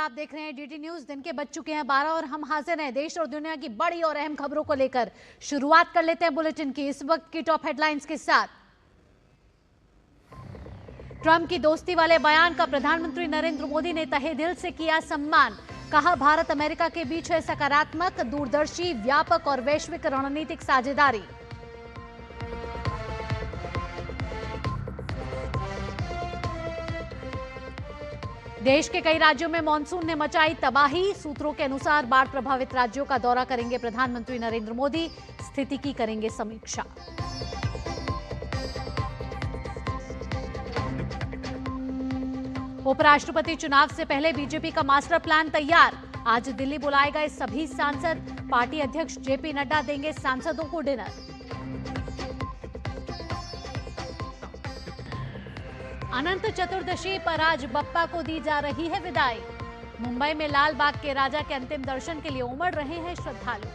आप देख रहे हैं डीडी न्यूज। दिन के बज चुके हैं 12 और हम हाजिर हैं देश और दुनिया की बड़ी और अहम खबरों को लेकर। शुरुआत कर लेते हैं बुलेटिन की इस वक्त की टॉप हेडलाइंस के साथ। ट्रंप की दोस्ती वाले बयान का प्रधानमंत्री नरेंद्र मोदी ने तहे दिल से किया सम्मान। कहा, भारत अमेरिका के बीच है सकारात्मक, दूरदर्शी, व्यापक और वैश्विक रणनीतिक साझेदारी। देश के कई राज्यों में मानसून ने मचाई तबाही। सूत्रों के अनुसार बाढ़ प्रभावित राज्यों का दौरा करेंगे प्रधानमंत्री नरेंद्र मोदी, स्थिति की करेंगे समीक्षा। उपराष्ट्रपति चुनाव से पहले बीजेपी का मास्टर प्लान तैयार। आज दिल्ली बुलाए गए सभी सांसद। पार्टी अध्यक्ष जेपी नड्डा देंगे सांसदों को डिनर। अनंत चतुर्दशी पर आज बप्पा को दी जा रही है विदाई। मुंबई में लाल बाग के राजा के अंतिम दर्शन के लिए उमड़ रहे हैं श्रद्धालु।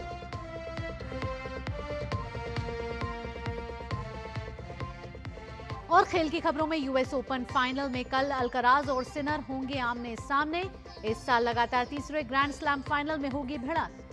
और खेल की खबरों में यूएस ओपन फाइनल में कल अल्कराज और सिनर होंगे आमने सामने। इस साल लगातार तीसरे ग्रैंड स्लैम फाइनल में होगी भिड़ंत।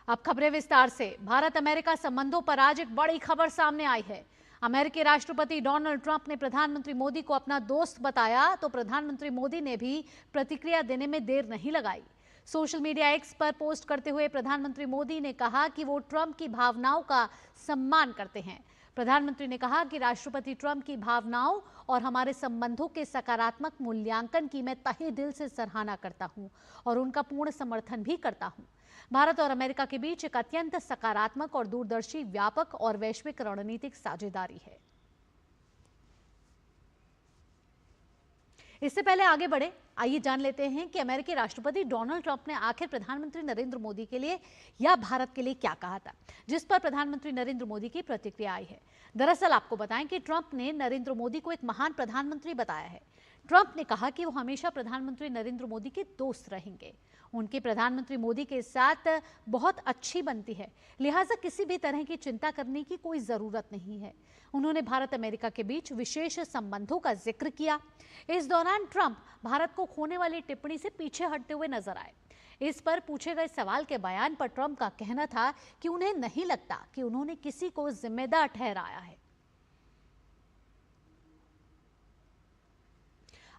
अब खबरें विस्तार से। भारत अमेरिका संबंधों पर आज एक बड़ी खबर सामने आई है। अमेरिकी राष्ट्रपति डोनाल्ड ट्रंप ने प्रधानमंत्री मोदी को अपना दोस्त बताया, तो प्रधानमंत्री मोदी ने भी प्रतिक्रिया देने में देर नहीं लगाई। सोशल मीडिया एक्स पर पोस्ट करते हुए प्रधानमंत्री मोदी ने कहा कि वो ट्रंप की भावनाओं का सम्मान करते हैं। प्रधानमंत्री ने कहा कि राष्ट्रपति ट्रंप की भावनाओं और हमारे संबंधों के सकारात्मक मूल्यांकन की मैं तहे दिल से सराहना करता हूं और उनका पूर्ण समर्थन भी करता हूं। भारत और अमेरिका के बीच एक अत्यंत सकारात्मक और दूरदर्शी, व्यापक और वैश्विक रणनीतिक साझेदारी है। इससे पहले आगे बढ़े, आइए जान लेते हैं कि अमेरिकी राष्ट्रपति डोनाल्ड ट्रंप ने आखिर प्रधानमंत्री नरेंद्र मोदी के लिए या भारत के लिए क्या कहा था, जिस पर प्रधानमंत्री नरेंद्र मोदी की प्रतिक्रिया आई है। दरअसल आपको बताएं कि ट्रंप ने नरेंद्र मोदी को एक महान प्रधानमंत्री बताया है। ट्रंप ने कहा कि वो हमेशा प्रधानमंत्री नरेंद्र मोदी के दोस्त रहेंगे। उनकी प्रधानमंत्री मोदी के साथ बहुत अच्छी बनती है, लिहाजा किसी भी तरह की चिंता करने की कोई जरूरत नहीं है। उन्होंने भारत अमेरिका के बीच विशेष संबंधों का जिक्र किया। इस दौरान ट्रंप भारत को खोने वाली टिप्पणी से पीछे हटते हुए नजर आए। इस पर पूछे गए सवाल के बयान पर ट्रंप का कहना था कि उन्हें नहीं लगता कि उन्होंने किसी को जिम्मेदार ठहराया है।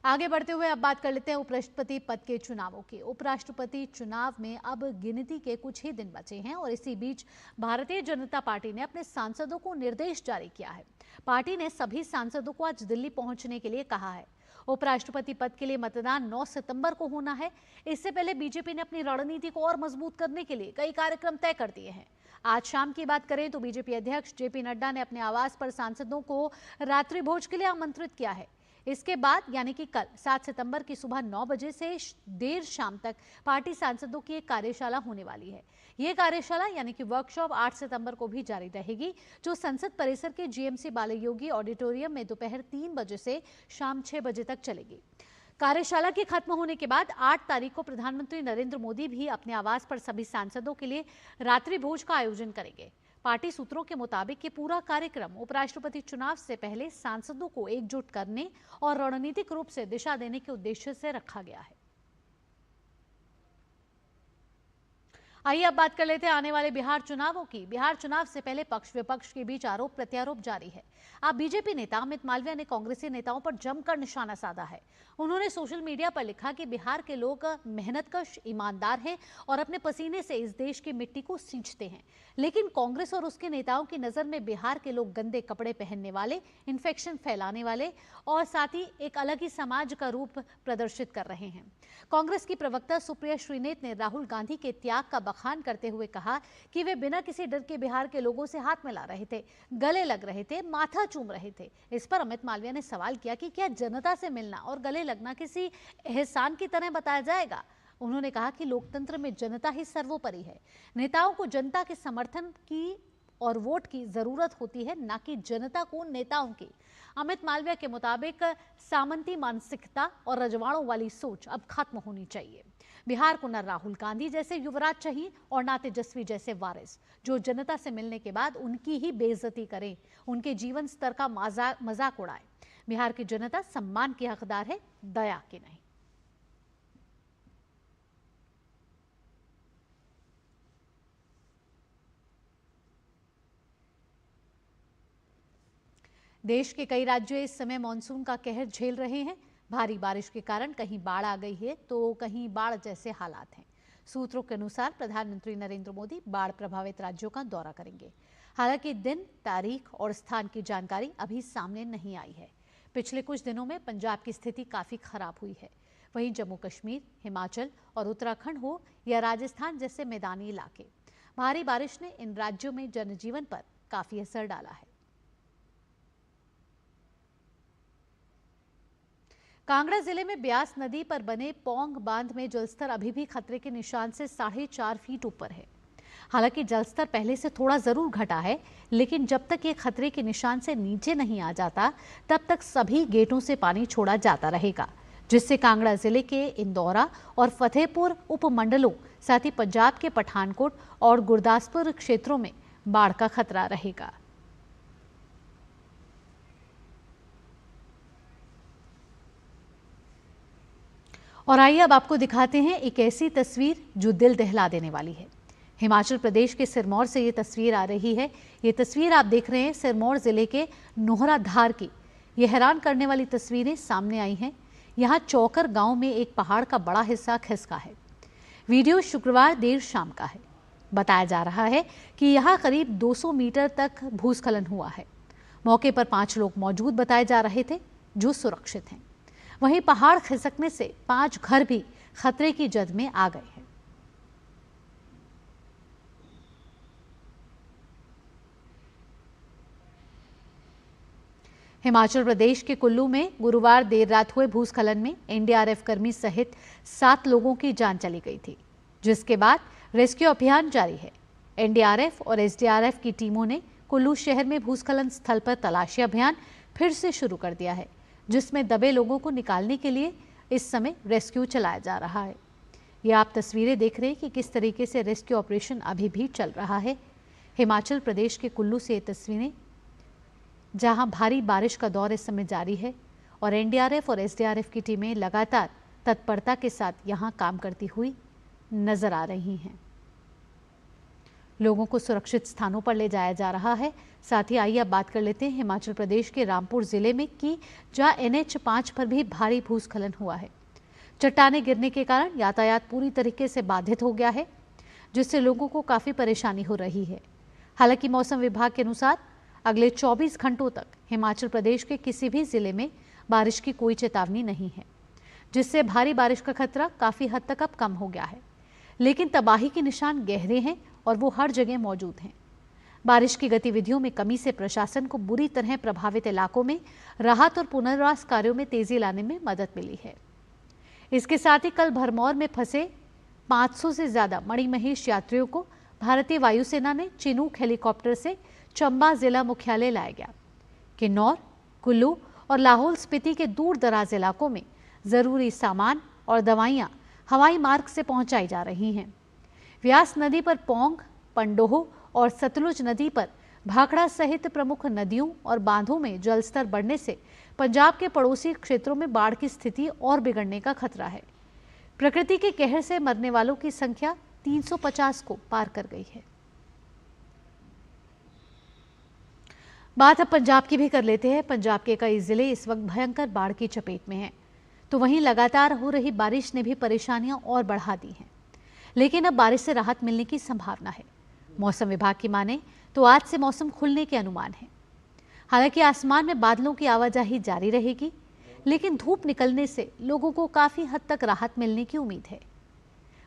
आगे बढ़ते हुए अब बात कर लेते हैं उपराष्ट्रपति पद के चुनावों की। उपराष्ट्रपति चुनाव में अब गिनती के कुछ ही दिन बचे हैं और इसी बीच भारतीय जनता पार्टी ने अपने सांसदों को निर्देश जारी किया है। पार्टी ने सभी सांसदों को आज दिल्ली पहुंचने के लिए कहा है। उपराष्ट्रपति पद के लिए मतदान 9 सितंबर को होना है। इससे पहले बीजेपी ने अपनी रणनीति को और मजबूत करने के लिए कई कार्यक्रम तय कर दिए हैं। आज शाम की बात करें तो बीजेपी अध्यक्ष जेपी नड्डा ने अपने आवास पर सांसदों को रात्रि भोज के लिए आमंत्रित किया है। इसके बाद यानी कि कल 7 सितंबर की सुबह 9 बजे से देर शाम तक पार्टी सांसदों की एक कार्यशाला होने वाली है। ये कार्यशाला यानी कि वर्कशॉप 8 सितंबर को भी जारी रहेगी, जो संसद परिसर के जीएमसी बालायोगी ऑडिटोरियम में दोपहर 3 बजे से शाम 6 बजे तक चलेगी। कार्यशाला के खत्म होने के बाद 8 तारीख को प्रधानमंत्री नरेंद्र मोदी भी अपने आवास पर सभी सांसदों के लिए रात्रि भोज का आयोजन करेंगे। पार्टी सूत्रों के मुताबिक ये पूरा कार्यक्रम उपराष्ट्रपति चुनाव से पहले सांसदों को एकजुट करने और रणनीतिक रूप से दिशा देने के उद्देश्य से रखा गया है। आइए अब बात कर लेते हैं आने वाले बिहार चुनावों की। बिहार चुनाव से पहले पक्ष विपक्ष के बीच आरोप प्रत्यारोप जारी है। अब बीजेपी नेता अमित मालवीय ने कांग्रेसी नेताओं पर जमकर निशाना साधा है। उन्होंने सोशल मीडिया पर लिखा कि बिहार के लोग मेहनतकश, ईमानदार हैं और अपने पसीने से इस देश की मिट्टी को सींचते हैं, लेकिन कांग्रेस और उसके नेताओं की नजर में बिहार के लोग गंदे कपड़े पहनने वाले, इन्फेक्शन फैलाने वाले और साथ ही एक अलग ही समाज का रूप प्रदर्शित कर रहे हैं। कांग्रेस की प्रवक्ता सुप्रिया श्रीनेत ने राहुल गांधी के त्याग का बखान करते हुए कहा कि वे बिना किसी डर के बिहार के लोगों से हाथ मिला रहे थे, गले लग रहे थे, माथा चूम रहे थे। इस पर अमित मालवीय ने सवाल किया कि क्या जनता से मिलना और गले लगना किसी एहसान की तरह बताया जाएगा। उन्होंने कहा कि लोकतंत्र में जनता ही सर्वोपरि है। नेताओं को जनता के समर्थन की और वोट की जरूरत होती है, ना कि जनता को नेताओं की। अमित मालवीय के मुताबिक सामंती मानसिकता और रजवाड़ों वाली सोच अब खत्म होनी चाहिए। बिहार को न राहुल गांधी जैसे युवराज चाहिए और ना तेजस्वी जैसे वारिस, जो जनता से मिलने के बाद उनकी ही बेइज्जती करें, उनके जीवन स्तर का मजाक उड़ाए। बिहार की जनता सम्मान की हकदार है, दया की नहीं। देश के कई राज्य इस समय मानसून का कहर झेल रहे हैं। भारी बारिश के कारण कहीं बाढ़ आ गई है तो कहीं बाढ़ जैसे हालात हैं। सूत्रों के अनुसार प्रधानमंत्री नरेंद्र मोदी बाढ़ प्रभावित राज्यों का दौरा करेंगे। हालांकि दिन, तारीख और स्थान की जानकारी अभी सामने नहीं आई है। पिछले कुछ दिनों में पंजाब की स्थिति काफी खराब हुई है। वहीं जम्मू कश्मीर, हिमाचल और उत्तराखंड हो या राजस्थान जैसे मैदानी इलाके, भारी बारिश ने इन राज्यों में जनजीवन पर काफी असर डाला है। कांगड़ा जिले में ब्यास नदी पर बने पौंग बांध में जलस्तर अभी भी खतरे के निशान से 4.5 फीट ऊपर है। हालांकि जलस्तर पहले से थोड़ा जरूर घटा है, लेकिन जब तक ये खतरे के निशान से नीचे नहीं आ जाता, तब तक सभी गेटों से पानी छोड़ा जाता रहेगा, जिससे कांगड़ा जिले के इंदौरा और फतेहपुर उपमंडलों, साथ ही पंजाब के पठानकोट और गुरदासपुर क्षेत्रों में बाढ़ का खतरा रहेगा। और आइए अब आपको दिखाते हैं एक ऐसी तस्वीर जो दिल दहला देने वाली है। हिमाचल प्रदेश के सिरमौर से ये तस्वीर आ रही है। ये तस्वीर आप देख रहे हैं सिरमौर जिले के नोहराधार की। ये हैरान करने वाली तस्वीरें सामने आई हैं। यहाँ चौकर गांव में एक पहाड़ का बड़ा हिस्सा खिसका है। वीडियो शुक्रवार देर शाम का है। बताया जा रहा है कि यहाँ करीब 200 मीटर तक भूस्खलन हुआ है। मौके पर 5 लोग मौजूद बताए जा रहे थे जो सुरक्षित हैं। वहीं पहाड़ खिसकने से 5 घर भी खतरे की जद में आ गए हैं। हिमाचल प्रदेश के कुल्लू में गुरुवार देर रात हुए भूस्खलन में एनडीआरएफ कर्मी सहित 7 लोगों की जान चली गई थी, जिसके बाद रेस्क्यू अभियान जारी है। एनडीआरएफ और एसडीआरएफ की टीमों ने कुल्लू शहर में भूस्खलन स्थल पर तलाशी अभियान फिर से शुरू कर दिया है, जिसमें दबे लोगों को निकालने के लिए इस समय रेस्क्यू चलाया जा रहा है। ये आप तस्वीरें देख रहे हैं कि किस तरीके से रेस्क्यू ऑपरेशन अभी भी चल रहा है। हिमाचल प्रदेश के कुल्लू से ये तस्वीरें, जहां भारी बारिश का दौर इस समय जारी है और एनडीआरएफ और एसडीआरएफ की टीमें लगातार तत्परता के साथ यहां काम करती हुई नजर आ रही हैं। लोगों को सुरक्षित स्थानों पर ले जाया जा रहा है। साथ ही आइए अब बात कर लेते हैं हिमाचल प्रदेश के रामपुर जिले में कि जहां NH5 पर भी भारी भूस्खलन हुआ है। चट्टानें गिरने के कारण यातायात पूरी तरीके से बाधित हो गया है, जिससे लोगों को काफी परेशानी हो रही है। हालांकि मौसम विभाग के अनुसार अगले 24 घंटों तक हिमाचल प्रदेश के किसी भी जिले में बारिश की कोई चेतावनी नहीं है, जिससे भारी बारिश का खतरा काफी हद तक अब कम हो गया है। लेकिन तबाही के निशान गहरे हैं और वो हर जगह मौजूद हैं। बारिश की गतिविधियों में कमी से प्रशासन को बुरी तरह प्रभावित इलाकों में राहत और पुनर्वास कार्यों में तेजी लाने में मदद मिली है। इसके साथ ही कल भरमौर में फंसे 500 से ज्यादा मणिमहेश यात्रियों को भारतीय वायुसेना ने चिनूक हेलीकॉप्टर से चंबा जिला मुख्यालय लाया गया। किन्नौर, कुल्लू और लाहौल स्पीति के दूर दराज इलाकों में जरूरी सामान और दवाइयां हवाई मार्ग से पहुंचाई जा रही हैं। व्यास नदी पर पौंग, पंडोह और सतलुज नदी पर भाखड़ा सहित प्रमुख नदियों और बांधों में जलस्तर बढ़ने से पंजाब के पड़ोसी क्षेत्रों में बाढ़ की स्थिति और बिगड़ने का खतरा है। प्रकृति के कहर से मरने वालों की संख्या 350 को पार कर गई है। बात अब पंजाब की भी कर लेते हैं। पंजाब के कई जिले इस वक्त भयंकर बाढ़ की चपेट में हैं, तो वहीं लगातार हो रही बारिश ने भी परेशानियां और बढ़ा दी हैं। लेकिन अब बारिश से राहत मिलने की संभावना है। मौसम विभाग की माने तो आज से मौसम खुलने के अनुमान है। हालांकि आसमान में बादलों की आवाजाही जारी रहेगी, लेकिन धूप निकलने से लोगों को काफी हद तक राहत मिलने की उम्मीद है।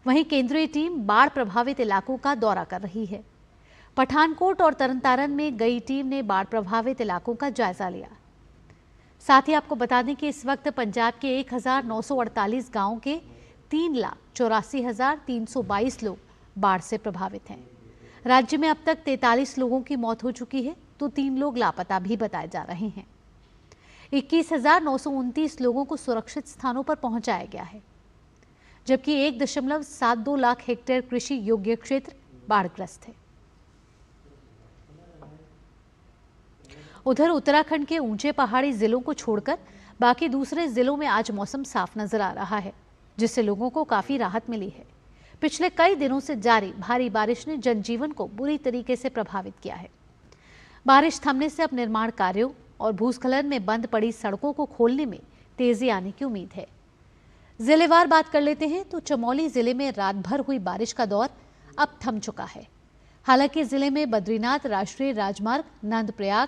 वहीं केंद्रीय टीम बाढ़ प्रभावित इलाकों का दौरा कर रही है। पठानकोट और तरनतारन में गई टीम ने बाढ़ प्रभावित इलाकों का जायजा लिया। साथ ही आपको बता दें कि इस वक्त पंजाब के 1948 गांवों के 3,84,322 लोग बाढ़ से प्रभावित हैं। राज्य में अब तक 43 लोगों की मौत हो चुकी है तो 3 लोग लापता भी बताए जा रहे हैं। 21,929 लोगों को सुरक्षित स्थानों पर पहुंचाया गया है, जबकि 1.72 लाख हेक्टेयर कृषि योग्य क्षेत्र बाढ़ग्रस्त है। उधर उत्तराखंड के ऊंचे पहाड़ी जिलों को छोड़कर बाकी दूसरे जिलों में आज मौसम साफ नजर आ रहा है, जिससे लोगों को काफी राहत मिली है। पिछले कई दिनों से जारी भारी बारिश ने जनजीवन को बुरी तरीके से प्रभावित किया है। बारिश थमने से अब निर्माण कार्यों और भूस्खलन में बंद पड़ी सड़कों को खोलने में तेजी आने की उम्मीद है। जिलेवार बात कर लेते हैं तो चमोली जिले में रात भर हुई बारिश का दौर अब थम चुका है। हालांकि जिले में बद्रीनाथ राष्ट्रीय राजमार्ग, नंदप्रयाग,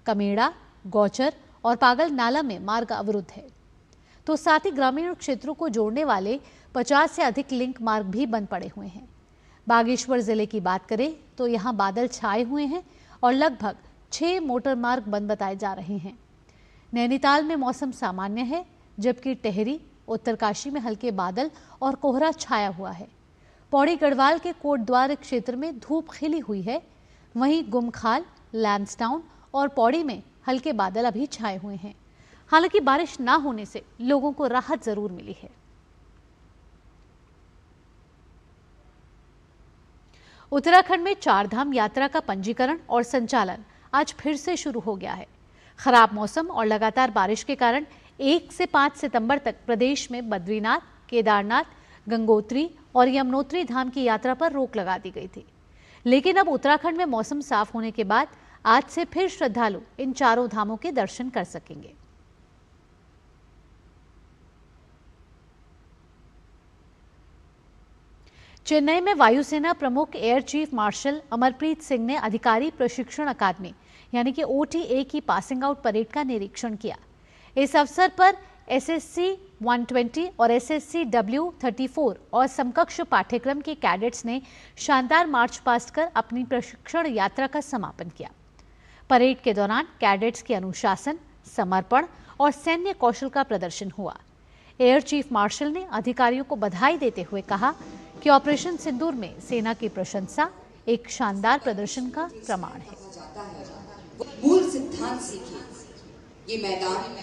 कमेड़ा, गौचर और पागल नाला में मार्ग अवरुद्ध है, तो साथ ही ग्रामीण क्षेत्रों को जोड़ने वाले 50 से अधिक लिंक मार्ग भी बंद पड़े हुए हैं। बागेश्वर जिले की बात करें तो यहां बादल छाए हुए हैं और लगभग 6 मोटर मार्ग बंद बताए जा रहे हैं। नैनीताल में मौसम सामान्य है, जबकि टेहरी, उत्तरकाशी में हल्के बादल और कोहरा छाया हुआ है। पौड़ी गढ़वाल के कोटद्वार क्षेत्र में धूप खिली हुई है। वहीं गुमखाल, लैंसडाउन और पौड़ी में हल्के बादल अभी छाए हुए हैं। हालांकि बारिश ना होने से लोगों को राहत जरूर मिली है। उत्तराखंड में 4 धाम यात्रा का पंजीकरण और संचालन आज फिर से शुरू हो गया है। खराब मौसम और लगातार बारिश के कारण 1 से 5 सितंबर तक प्रदेश में बद्रीनाथ, केदारनाथ, गंगोत्री और यमुनोत्री धाम की यात्रा पर रोक लगा दी गई थी। लेकिन अब उत्तराखंड में मौसम साफ होने के बाद आज से फिर श्रद्धालु इन चारों धामों के दर्शन कर सकेंगे। चेन्नई में वायुसेना प्रमुख air chief marshal Amarpreet Singh ने अधिकारी प्रशिक्षण अकादमी यानी कि OTA की पासिंग आउट परेड का निरीक्षण किया। इस अवसर पर SSC 120 और SSC W34 और समकक्ष पाठ्यक्रम के कैडेट्स ने शानदार मार्च पास्ट कर अपनी प्रशिक्षण यात्रा का समापन किया। परेड के दौरान कैडेट्स के अनुशासन, समर्पण और सैन्य कौशल का प्रदर्शन हुआ। एयर चीफ मार्शल ने अधिकारियों को बधाई देते हुए कहा कि ऑपरेशन सिंदूर में सेना की प्रशंसा एक शानदार प्रदर्शन का प्रमाण है। मूल सिद्धांत सीखिए। ये मैदान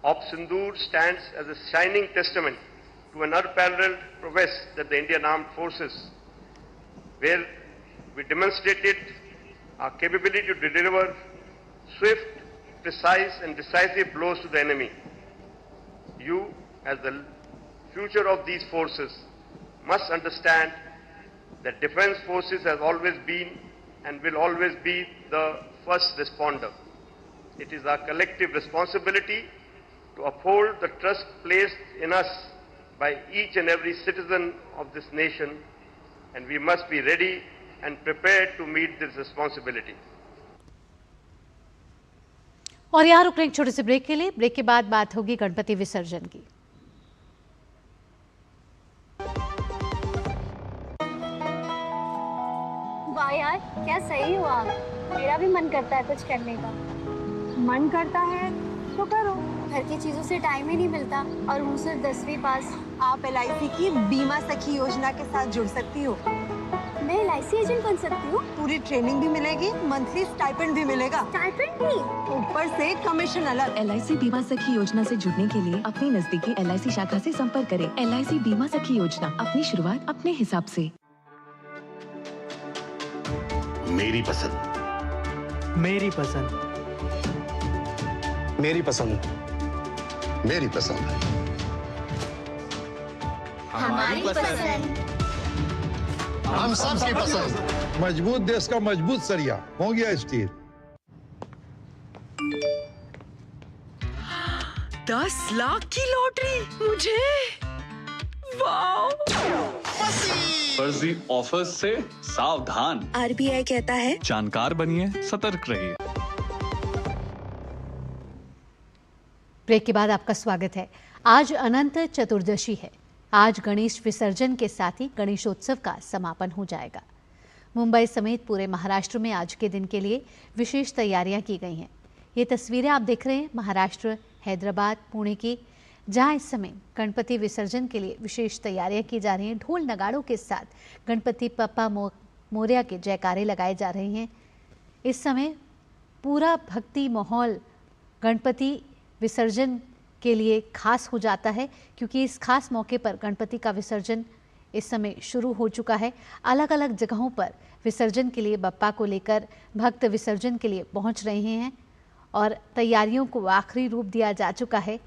of Sindoor stands as a shining testament to an unparalleled prowess that the Indian Armed Forces, where we demonstrated our capability to deliver swift, precise and decisive blows to the enemy. You, as the future of these forces, must understand that Defence Forces has always been and will always be the first responder. It is our collective responsibility to uphold the trust placed in us by each and every citizen of this nation, and we must be ready and prepared to meet this responsibility. और यहाँ रुक रहे एक छोटे से break के लिए। Break के बाद बात होगी गणपति विसर्जन की। वाह यार, क्या सही हुआ। मेरा भी मन करता है कुछ करने का। मन करता है तो करो। घर की चीजों से टाइम ही नहीं मिलता और हूँ सिर्फ 10वीं पास। आप LIC की बीमा सखी योजना के साथ जुड़ सकती हो। मैं LIC एजेंट बन सकती हूँ। पूरी ट्रेनिंग भी मिलेगी, मंथली स्टाइपेंड भी मिलेगा। स्टाइपेंड भी? ऊपर से कमीशन अलग। LIC बीमा सखी योजना से जुड़ने के लिए अपनी नजदीकी LIC शाखा से संपर्क करें। LIC बीमा सखी योजना, अपनी शुरुआत अपने हिसाब से। मेरी पसंद, मेरी पसंद, मेरी पसंद, मेरी पसंद, हमारी पसंद, हम सबकी पसंद। मजबूत देश का मजबूत सरिया हो गया स्टील। 10 लाख की लॉटरी मुझे। वाओ! फर्जी ऑफर्स से सावधान। RBI कहता है जानकार बनिए, सतर्क रहिए। ब्रेक के बाद आपका स्वागत है। आज अनंत चतुर्दशी है। आज गणेश विसर्जन के साथ ही गणेशोत्सव का समापन हो जाएगा। मुंबई समेत पूरे महाराष्ट्र में आज के दिन के लिए विशेष तैयारियां की गई हैं। ये तस्वीरें आप देख रहे हैं महाराष्ट्र, हैदराबाद, पुणे की, जहां इस समय गणपति विसर्जन के लिए विशेष तैयारियां की जा रही हैं। ढोल नगाड़ों के साथ गणपति बप्पा मोरया के जयकारे लगाए जा रहे हैं। इस समय पूरा भक्ति माहौल गणपति विसर्जन के लिए खास हो जाता है, क्योंकि इस खास मौके पर गणपति का विसर्जन इस समय शुरू हो चुका है। अलग अलग जगहों पर विसर्जन के लिए बप्पा को लेकर भक्त विसर्जन के लिए पहुंच रहे हैं और तैयारियों को आखिरी रूप दिया जा चुका है।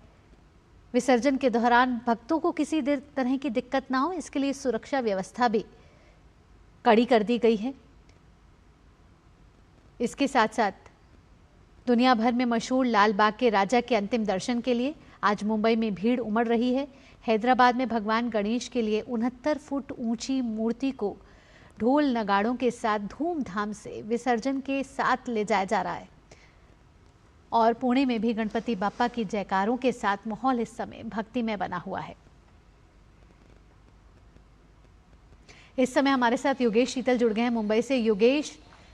विसर्जन के दौरान भक्तों को किसी तरह की दिक्कत ना हो, इसके लिए सुरक्षा व्यवस्था भी कड़ी कर दी गई है। इसके साथ साथ दुनिया भर में मशहूर लाल बाग के राजा के अंतिम दर्शन के लिए आज मुंबई में भीड़ उमड़ रही है। हैदराबाद में भगवान गणेश के लिए 69 फुट ऊंची मूर्ति को ढोल नगाड़ों के साथ धूमधाम से विसर्जन के साथ ले जाया जा रहा है और पुणे में भी गणपति बप्पा की जयकारों के साथ माहौल इस समय भक्तिमय बना हुआ है। इस समय हमारे साथ योगेश शीतल जुड़ गए हैं मुंबई से। योगेश,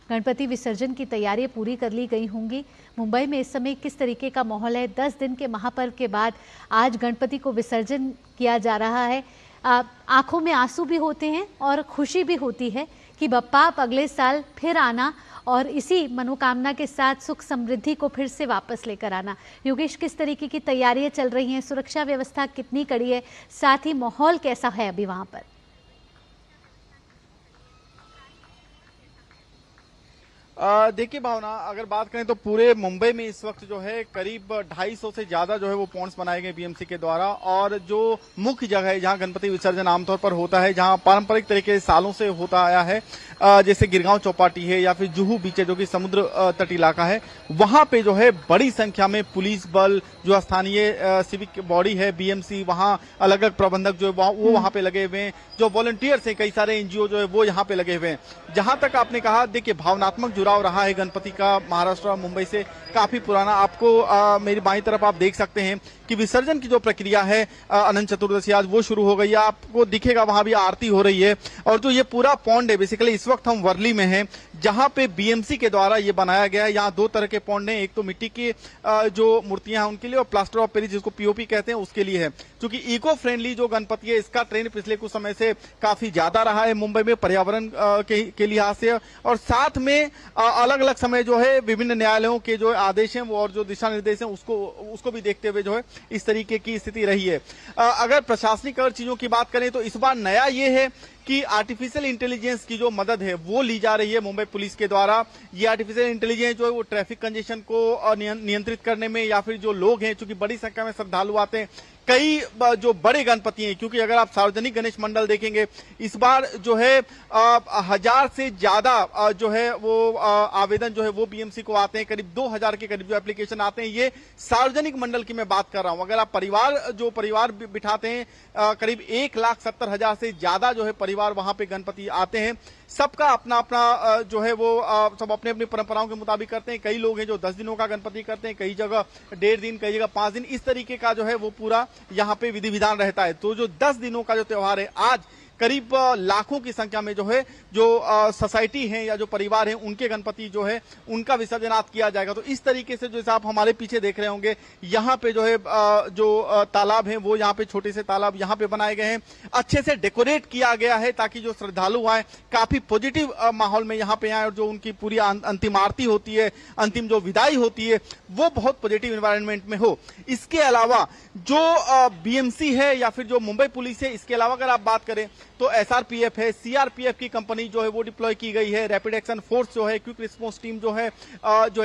गणपति विसर्जन की तैयारियां पूरी कर ली गई होंगी। मुंबई में इस समय किस तरीके का माहौल है? 10 दिन के महापर्व के बाद आज गणपति को विसर्जन किया जा रहा है। आंखों में आंसू भी होते हैं और खुशी भी होती है कि बप्पा आप अगले साल फिर आना और इसी मनोकामना के साथ सुख समृद्धि को फिर से वापस लेकर आना। योगेश, किस तरीके की तैयारियां चल रही हैं? सुरक्षा व्यवस्था कितनी कड़ी है? साथ ही माहौल कैसा है अभी वहां पर? देखिए भावना, अगर बात करें तो पूरे मुंबई में इस वक्त जो है करीब 250 से ज्यादा जो है वो पॉइंट्स बनाए गए बीएमसी के द्वारा। और जो मुख्य जगह है जहां गणपति विसर्जन आमतौर पर होता है, जहां पारंपरिक तरीके से सालों से होता आया है, जैसे गिरगांव चौपाटी है या फिर जुहू बीच है जो कि समुद्र तट इलाका है, वहां पे जो है बड़ी संख्या में पुलिस बल, जो स्थानीय सिविक बॉडी है बीएमसी, वहां अलग अलग प्रबंधक जो है वो वहां पे लगे हुए हैं, जो वॉलंटियर्स हैं, कई सारे एनजीओ जो है वो यहाँ पे लगे हुए हैं। जहां तक आपने कहा, देखिए भावनात्मक जुड़ाव रहा है गणपति का महाराष्ट्र और मुंबई से काफी पुराना। आपको मेरी बाईं तरफ आप देख सकते हैं कि विसर्जन की जो प्रक्रिया है अनंत चतुर्दशी आज वो शुरू हो गई है। आपको दिखेगा वहां भी आरती हो रही है। और जो ये पूरा पॉन्ड है, बेसिकली इस वक्त हम वर्ली में हैं, जहां पे बीएमसी के द्वारा ये बनाया गया है। यहाँ 2 तरह के पॉन्ड हैं, एक तो मिट्टी की जो मूर्तियां हैं उनके लिए, और प्लास्टर ऑफ पेरिस जिसको पीओपी कहते हैं उसके लिए है। क्योंकि इको फ्रेंडली जो गणपति है, इसका ट्रेंड पिछले कुछ समय से काफी ज्यादा रहा है मुंबई में पर्यावरण के लिहाज से, और साथ में अलग अलग समय जो है विभिन्न न्यायालयों के जो आदेश हैं वो और जो दिशा निर्देश हैं उसको भी देखते हुए जो है इस तरीके की स्थिति रही है। अगर प्रशासनिक और चीजों की बात करें तो इस बार नया ये है कि आर्टिफिशियल इंटेलिजेंस की जो मदद है वो ली जा रही है मुंबई पुलिस के द्वारा। ये आर्टिफिशियल इंटेलिजेंस जो है वो ट्रैफिक कंजेशन को नियंत्रित करने में, या फिर जो लोग हैं, चूंकि बड़ी संख्या में श्रद्धालु आते हैं, कई जो बड़े गणपति हैं, क्योंकि अगर आप सार्वजनिक गणेश मंडल देखेंगे इस बार जो है 1000 से ज्यादा जो है वो आवेदन जो है वो बीएमसी को आते हैं। करीब 2000 के करीब जो एप्लीकेशन आते हैं, ये सार्वजनिक मंडल की मैं बात कर रहा हूं। अगर आप परिवार बिठाते हैं, करीब 1,70,000 से ज्यादा जो है परिवार वहां पे गणपति आते हैं। सबका अपना अपना जो है वो सब अपने अपनी परंपराओं के मुताबिक करते हैं। कई लोग हैं जो 10 दिनों का गणपति करते हैं, कई जगह 1.5 दिन, कई जगह 5 दिन, इस तरीके का जो है वो पूरा यहाँ पे विधि विधान रहता है। तो जो 10 दिनों का जो त्योहार है, आज करीब लाखों की संख्या में जो है जो सोसाइटी है या जो परिवार है उनके गणपति जो है उनका विसर्जन आज किया जाएगा। तो इस तरीके से जैसे आप हमारे पीछे देख रहे होंगे, यहाँ पे जो है जो तालाब है वो यहाँ पे छोटे से तालाब यहाँ पे बनाए गए हैं, अच्छे से डेकोरेट किया गया है ताकि जो श्रद्धालु आए काफी पॉजिटिव माहौल में यहाँ पे आए और जो उनकी पूरी अंतिम आरती होती है, अंतिम जो विदाई होती है, वो बहुत पॉजिटिव एनवायरनमेंट में हो। इसके अलावा जो बीएमसी है या फिर जो मुंबई पुलिस है, इसके अलावा अगर आप बात करें तो एसआरपीएफ है, सीआरपीएफ की कंपनी जो है वो डिप्लॉय की गई है, रैपिड एक्शन फोर्स जो है, क्विक रिस्पांस टीम जो है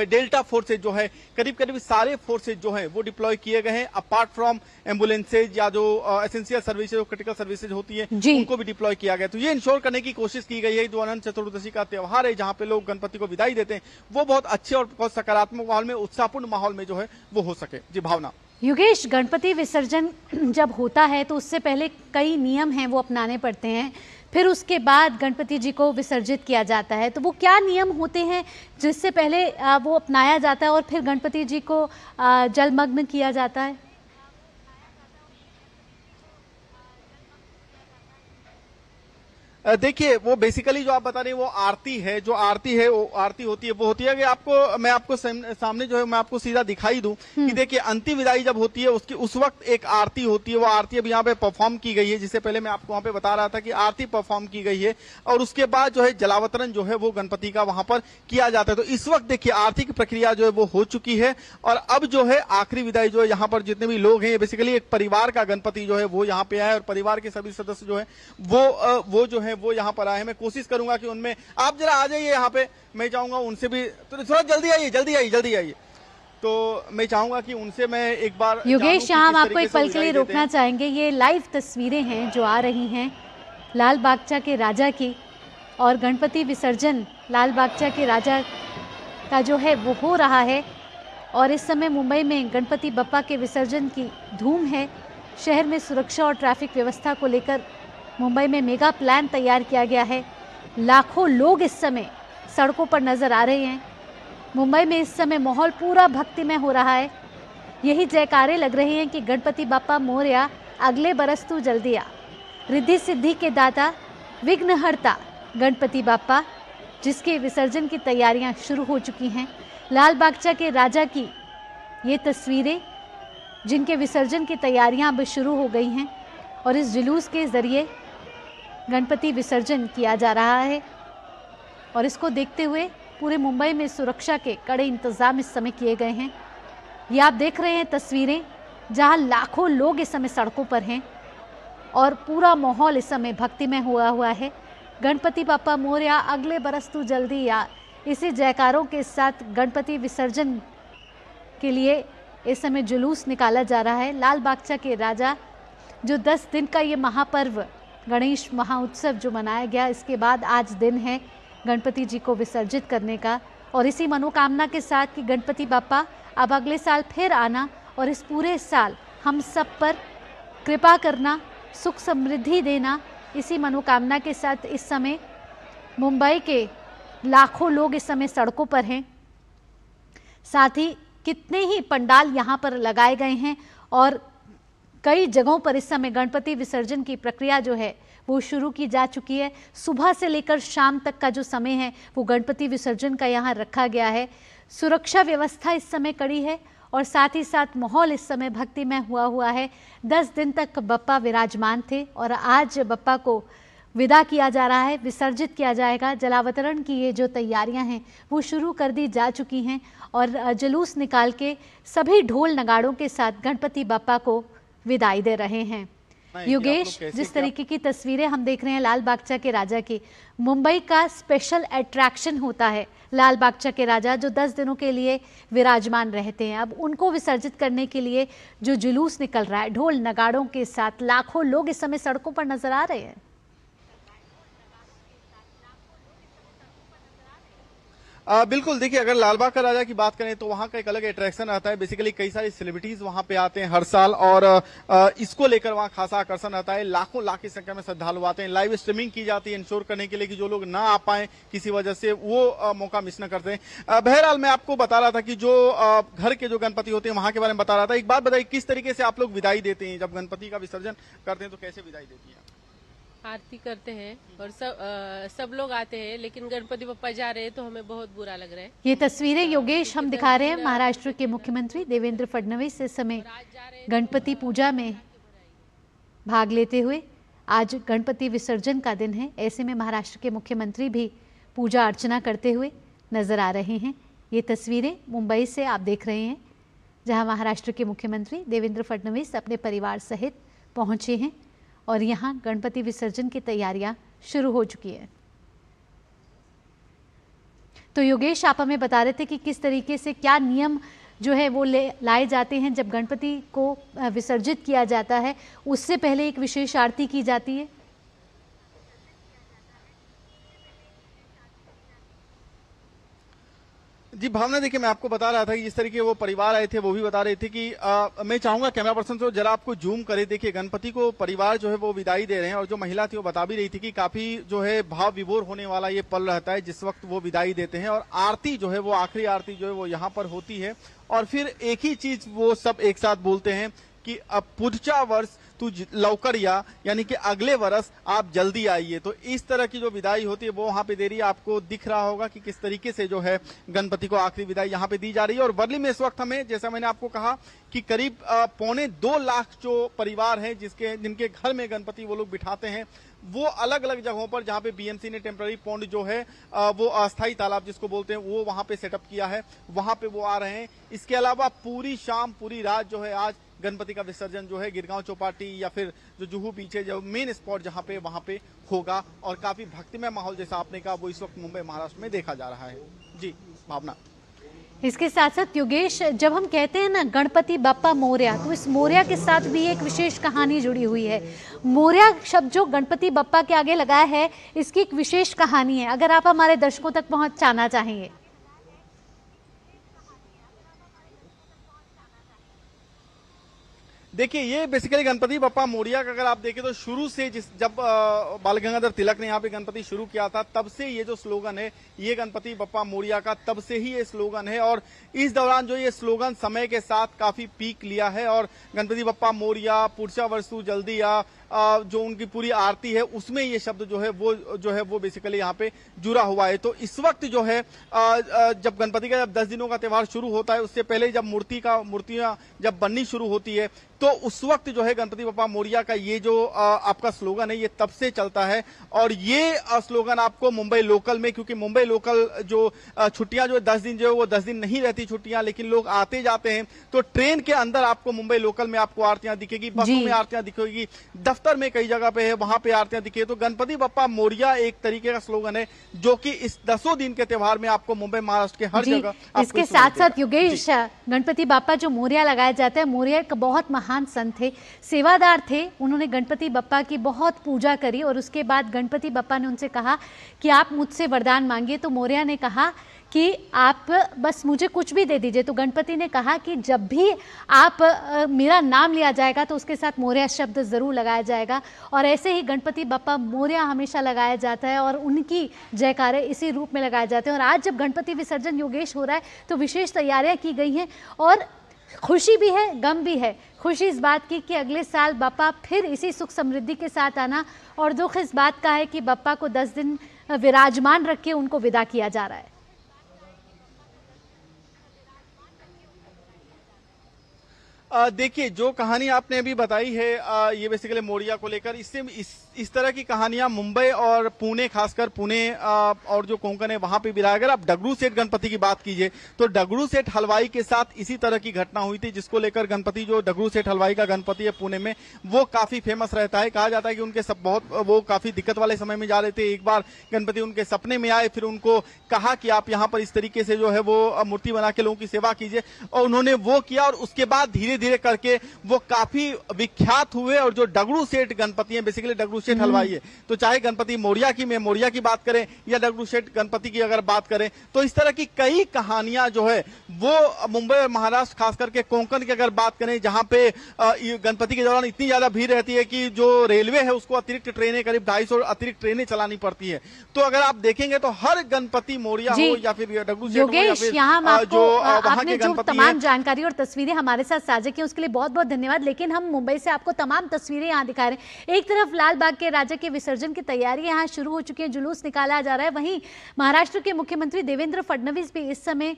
डेल्टा फोर्सेज जो है, करीब सारे फोर्सेज जो है वो डिप्लॉय किए गए हैं। अपार्ट फ्रॉम एम्बुलेंसेज या जो एसेंशियल सर्विसेज, क्रिटिकल सर्विसेज होती है, उनको भी डिप्लॉय किया गया। तो ये इंश्योर करने की कोशिश की गई है जो अनंत चतुर्दशी का त्योहार है, जहां पे लोग गणपति को विदाई देते हैं, वो बहुत अच्छे और बहुत सकारात्मक माहौल में, उत्साहपूर्ण माहौल में जो है वो हो सके। जी भावना। योगेश, गणपति विसर्जन जब होता है तो उससे पहले कई नियम हैं वो अपनाने पड़ते हैं, फिर उसके बाद गणपति जी को विसर्जित किया जाता है। तो वो क्या नियम होते हैं जिससे पहले वो अपनाया जाता है और फिर गणपति जी को जलमग्न किया जाता है? देखिए, वो बेसिकली जो आप बता रहे हैं वो आरती है, जो आरती है वो आरती होती है, वो होती है कि आपको मैं आपको सामने जो है मैं आपको सीधा दिखाई दूं कि देखिए अंतिम विदाई जब होती है उसकी उस वक्त एक आरती होती है। वो आरती अब यहाँ पे परफॉर्म की गई है, जिससे पहले मैं आपको वहाँ पे बता रहा था कि आरती परफॉर्म की गई है और उसके बाद जो है जलावतरण जो है वो गणपति का वहां पर किया जाता है। तो इस वक्त देखिए आरती की प्रक्रिया जो है वो हो चुकी है और अब जो है आखिरी विदाई जो है यहाँ पर जितने भी लोग हैं, बेसिकली एक परिवार का गणपति जो है वो यहाँ पे आया और परिवार के सभी सदस्य जो है वो जो है वो यहाँ पर आए हैं। मैं कोशिश करूंगा कि उनमें आप जरा आ जाइए यहाँ पे, मैं चाहूंगा उनसे भी तो थोड़ा जल्दी आइए। तो मैं चाहूंगा कि उनसे मैं एक बार योगेश, यहाँ हम आपको एक पल के लिए रोकना चाहेंगे। ये लाइव तस्वीरें हैं जो आ रही हैं लाल बागचा के राजा की, और गणपति विसर्जन लाल बागचा के राजा का जो है वो हो रहा है। और इस समय मुंबई में गणपति बप्पा के विसर्जन की धूम है। शहर में सुरक्षा और ट्रैफिक व्यवस्था को लेकर मुंबई में मेगा प्लान तैयार किया गया है। लाखों लोग इस समय सड़कों पर नजर आ रहे हैं। मुंबई में इस समय माहौल पूरा भक्तिमय हो रहा है। यही जयकारे लग रहे हैं कि गणपति बाप्पा मोरया, अगले बरस तू जल्दी आ। रिद्धि सिद्धि के दाता, विघ्नहर्ता गणपति बाप्पा, जिसके विसर्जन की तैयारियां शुरू हो चुकी हैं। लाल बागचा के राजा की ये तस्वीरें, जिनके विसर्जन की तैयारियां अब शुरू हो गई हैं और इस जुलूस के जरिए गणपति विसर्जन किया जा रहा है। और इसको देखते हुए पूरे मुंबई में सुरक्षा के कड़े इंतजाम इस समय किए गए हैं। ये आप देख रहे हैं तस्वीरें जहां लाखों लोग इस समय सड़कों पर हैं और पूरा माहौल इस समय भक्तिमय हुआ है। गणपति बाप्पा मोरया, अगले बरस तू जल्दी आ, इसी जयकारों के साथ गणपति विसर्जन के लिए इस समय जुलूस निकाला जा रहा है। लाल बागचा के राजा, जो 10 दिन का ये महापर्व गणेश महाउत्सव जो मनाया गया, इसके बाद आज दिन है गणपति जी को विसर्जित करने का। और इसी मनोकामना के साथ कि गणपति बाप्पा अब अगले साल फिर आना और इस पूरे साल हम सब पर कृपा करना, सुख समृद्धि देना, इसी मनोकामना के साथ इस समय मुंबई के लाखों लोग इस समय सड़कों पर हैं। साथ ही कितने ही पंडाल यहाँ पर लगाए गए हैं और कई जगहों पर इस समय गणपति विसर्जन की प्रक्रिया जो है वो शुरू की जा चुकी है। सुबह से लेकर शाम तक का जो समय है वो गणपति विसर्जन का यहाँ रखा गया है। सुरक्षा व्यवस्था इस समय कड़ी है और साथ ही साथ माहौल इस समय भक्तिमय हुआ है। 10 दिन तक बप्पा विराजमान थे और आज बप्पा को विदा किया जा रहा है, विसर्जित किया जाएगा। जलावतरण की ये जो तैयारियां हैं वो शुरू कर दी जा चुकी हैं और जुलूस निकाल के सभी ढोल नगाड़ों के साथ गणपति बाप्पा को विदाई दे रहे हैं। योगेश, जिस तरीके की तस्वीरें हम देख रहे हैं लाल बागचा के राजा की, मुंबई का स्पेशल अट्रैक्शन होता है लाल बागचा के राजा, जो 10 दिनों के लिए विराजमान रहते हैं। अब उनको विसर्जित करने के लिए जो जुलूस निकल रहा है ढोल नगाड़ों के साथ, लाखों लोग इस समय सड़कों पर नजर आ रहे हैं। बिल्कुल, देखिए अगर लालबाग का राजा की बात करें तो वहां का एक अलग अट्रैक्शन आता है। बेसिकली कई सारी सेलिब्रिटीज वहां पे आते हैं हर साल और इसको लेकर वहां खासा आकर्षण आता है। लाखों की संख्या में श्रद्धालु आते हैं। लाइव स्ट्रीमिंग की जाती है इंश्योर करने के लिए कि जो लोग ना आ पाए किसी वजह से वो मौका मिस न करते हैं। बहरहाल मैं आपको बता रहा था कि जो घर के जो गणपति होते हैं वहां के बारे में बता रहा था। एक बात बताइए, किस तरीके से आप लोग विदाई देते हैं जब गणपति का विसर्जन करते हैं तो कैसे विदाई देती है? आरती करते हैं और सब लोग आते हैं, लेकिन गणपति बप्पा जा रहे हैं तो हमें बहुत बुरा लग रहा है। ये तस्वीरें योगेश हम दिखा रहे हैं महाराष्ट्र के मुख्यमंत्री देवेंद्र फडणवीस इस समय गणपति पूजा में भाग लेते हुए। आज गणपति विसर्जन का दिन है, ऐसे में महाराष्ट्र के मुख्यमंत्री भी पूजा अर्चना करते हुए नजर आ रहे हैं। ये तस्वीरें मुंबई से आप देख रहे हैं जहां महाराष्ट्र के मुख्यमंत्री देवेंद्र फडणवीस अपने परिवार सहित पहुंचे हैं और यहाँ गणपति विसर्जन की तैयारियां शुरू हो चुकी है। तो योगेश, आप हमें बता रहे थे कि किस तरीके से क्या नियम जो है वो लाए जाते हैं जब गणपति को विसर्जित किया जाता है। उससे पहले एक विशेष आरती की जाती है। जी भावना, देखिए मैं आपको बता रहा था कि जिस तरीके वो परिवार आए थे वो भी बता रहे थे कि मैं चाहूंगा कैमरा पर्सन से जरा आपको जूम करे। देखिए गणपति को परिवार जो है वो विदाई दे रहे हैं और जो महिला थी वो बता भी रही थी कि काफी जो है भाव विभोर होने वाला ये पल रहता है जिस वक्त वो विदाई देते हैं और आरती जो है वो आखिरी आरती जो है वो यहाँ पर होती है और फिर एक ही चीज वो सब एक साथ बोलते हैं कि अब पुढच्या वर्ष तू लवकर यानी कि अगले वर्ष आप जल्दी आइए। तो इस तरह की जो विदाई होती है वो वहां पे दे रही है। आपको दिख रहा होगा कि किस तरीके से जो है गणपति को आखिरी विदाई यहाँ पे दी जा रही है। और वर्ली में इस वक्त हमें, जैसा मैंने आपको कहा कि करीब 2.25 लाख जो परिवार हैं जिनके घर में गणपति वो लोग बिठाते हैं, वो अलग अलग जगहों पर जहां पे बीएमसी ने टेम्पररी पॉन्ड जो है वो अस्थायी तालाब जिसको बोलते हैं वो वहां पे सेटअप किया है, वहां पे वो आ रहे हैं। इसके अलावा पूरी शाम पूरी रात जो है आज गणपति का विसर्जन जो है गिरगांव चौपाटी या फिर जो जुहू बीच है, जो मेन स्पॉट जहां पे वहां पे होगा और काफी भक्तिमय माहौल जैसा आपने कहा वो इस वक्त मुंबई महाराष्ट्र में देखा जा रहा है। जी भावना। इसके साथ साथ योगेश, जब हम कहते हैं ना गणपति बप्पा मोरया, तो इस मोरया के साथ भी एक विशेष कहानी जुड़ी हुई है। मोरया शब्द जो गणपति बप्पा के आगे लगाया है, इसकी एक विशेष कहानी है, अगर आप हमारे दर्शकों तक पहुंचाना चाहेंगे। देखिए ये बेसिकली गणपति बप्पा मोरया का अगर आप देखें तो शुरू से जब बाल गंगाधर तिलक ने यहाँ पे गणपति शुरू किया था तब से ये जो स्लोगन है ये गणपति बप्पा मोरया का तब से ही ये स्लोगन है और इस दौरान जो ये स्लोगन समय के साथ काफी पीक लिया है और गणपति बप्पा मोरया, पुढच्या वर्षी जल्दी आ, जो उनकी पूरी आरती है उसमें ये शब्द जो है वो बेसिकली यहाँ पे जुड़ा हुआ है। तो इस वक्त जो है जब गणपति का 10 दिनों का त्योहार शुरू होता है उससे पहले जब मूर्तियां जब बननी शुरू होती है तो उस वक्त जो है गणपति बप्पा मोरया का ये जो आपका स्लोगन है ये तब से चलता है और ये स्लोगन आपको मुंबई लोकल में, क्योंकि मुंबई लोकल जो छुट्टियां जो 10 दिन जो है वो 10 दिन नहीं रहती छुट्टियां, लेकिन लोग आते जाते हैं, तो ट्रेन के अंदर आपको मुंबई लोकल में आपको आरतियां दिखेगी, बसों में आरतियां दिखेगी, दफ्तर में कई जगह पे है वहां पे आरतियां दिखे। तो गणपति बप्पा मोरया एक तरीके का स्लोगन है जो कि इस 10 दिन के त्योहार में आपको मुंबई महाराष्ट्र के हर जगह। इसके साथ साथ योगेश, गणपति बप्पा जो मोरया लगाया जाता है, मोरया एक बहुत महान संत थे, सेवादार थे, उन्होंने गणपति बप्पा की बहुत पूजा करी और उसके बाद गणपति बप्पा ने उनसे कहा कि आप मुझसे वरदान मांगिए। तो मोरया ने कहा कि आप बस मुझे कुछ भी दे दीजिए। तो गणपति ने कहा कि जब भी आप मेरा नाम लिया जाएगा तो उसके साथ मोरया शब्द जरूर लगाया जाएगा और ऐसे ही गणपति बप्पा मोरया हमेशा लगाया जाता है और उनकी जयकारे इसी रूप में लगाए जाते हैं। और आज जब गणपति विसर्जन योगेश हो रहा है तो विशेष तैयारियां की गई हैं और खुशी भी है, गम भी है। खुशी इस बात की कि अगले साल बप्पा फिर इसी सुख समृद्धि के साथ आना, और दुख इस बात का है कि बप्पा को 10 दिन विराजमान रख के उनको विदा किया जा रहा है। देखिए जो कहानी आपने अभी बताई है ये बेसिकली मोरया को लेकर, इससे इस तरह की कहानियां मुंबई और पुणे, खासकर पुणे और जो कोंकण है वहां पे भी रहा। अगर आप डगरू सेठ गणपति की बात कीजिए तो डगरू सेठ हलवाई के साथ इसी तरह की घटना हुई थी, जिसको लेकर गणपति जो डगरू सेठ हलवाई का गणपति है पुणे में वो काफी फेमस रहता है। कहा जाता है कि उनके सब वो काफी दिक्कत वाले समय में जा रहे थे, एक बार गणपति उनके सपने में आए, फिर उनको कहा कि आप यहाँ पर इस तरीके से जो है वो मूर्ति बना के लोगों की सेवा कीजिए और उन्होंने वो किया और उसके बाद धीरे धीरे करके वो काफी विख्यात हुए। और जो डगरू सेठ गणपति है बेसिकली डगरू सेठ हलवाई है, तो चाहे गणपति मोरया की में मोरया की बात करें या डगरू सेठ गणपति की अगर बात करें तो इस तरह की कई कहानियां जो है वो मुंबई और महाराष्ट्र खास करके कोंकण की अगर बात करें जहां पे गणपति के दौरान इतनी ज्यादा भीड़ रहती है कि जो रेलवे है उसको अतिरिक्त ट्रेनें करीब 250 अतिरिक्त ट्रेनें चलानी पड़ती है। तो अगर आप देखेंगे तो हर गणपति मोरया हो या फिर डगरू सेठ हो या फिर जो वहां के गणपति, तमाम जानकारी और तस्वीरें हमारे साथ साझा की उसके लिए बहुत बहुत धन्यवाद। लेकिन हम मुंबई से आपको तमाम तस्वीरें यहाँ दिखा रहे हैं। एक तरफ लाल बाग के राजा के विसर्जन की तैयारी यहाँ शुरू हो चुकी है, जुलूस निकाला जा रहा है, वहीं महाराष्ट्र के मुख्यमंत्री देवेंद्र फडणवीस भी इस समय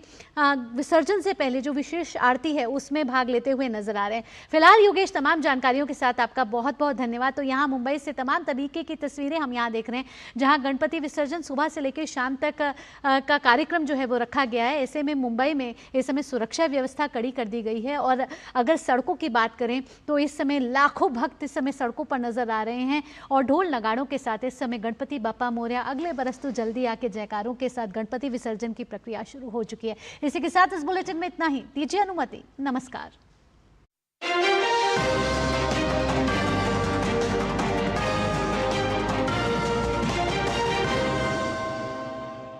विसर्जन से पहले जो विशेष आरती है उसमें भाग लेते हुए नजर आ रहे हैं। फिलहाल योगेश, तमाम जानकारियों के साथ आपका बहुत बहुत धन्यवाद। तो यहाँ मुंबई से तमाम तरीके की तस्वीरें हम यहाँ देख रहे हैं जहाँ गणपति विसर्जन सुबह से लेकर शाम तक का कार्यक्रम जो है वो रखा गया है। ऐसे में मुंबई में इस समय सुरक्षा व्यवस्था कड़ी कर दी गई है और अगर सड़कों की बात करें तो इस समय लाखों भक्त इस समय सड़कों पर नजर आ रहे हैं और ढोल नगाड़ों के साथ इस समय गणपति बप्पा मोरया अगले बरस तो जल्दी आके जयकारों के साथ गणपति विसर्जन की प्रक्रिया शुरू हो चुकी है। इसी के साथ इस बुलेटिन में इतना ही, दीजिए अनुमति, नमस्कार।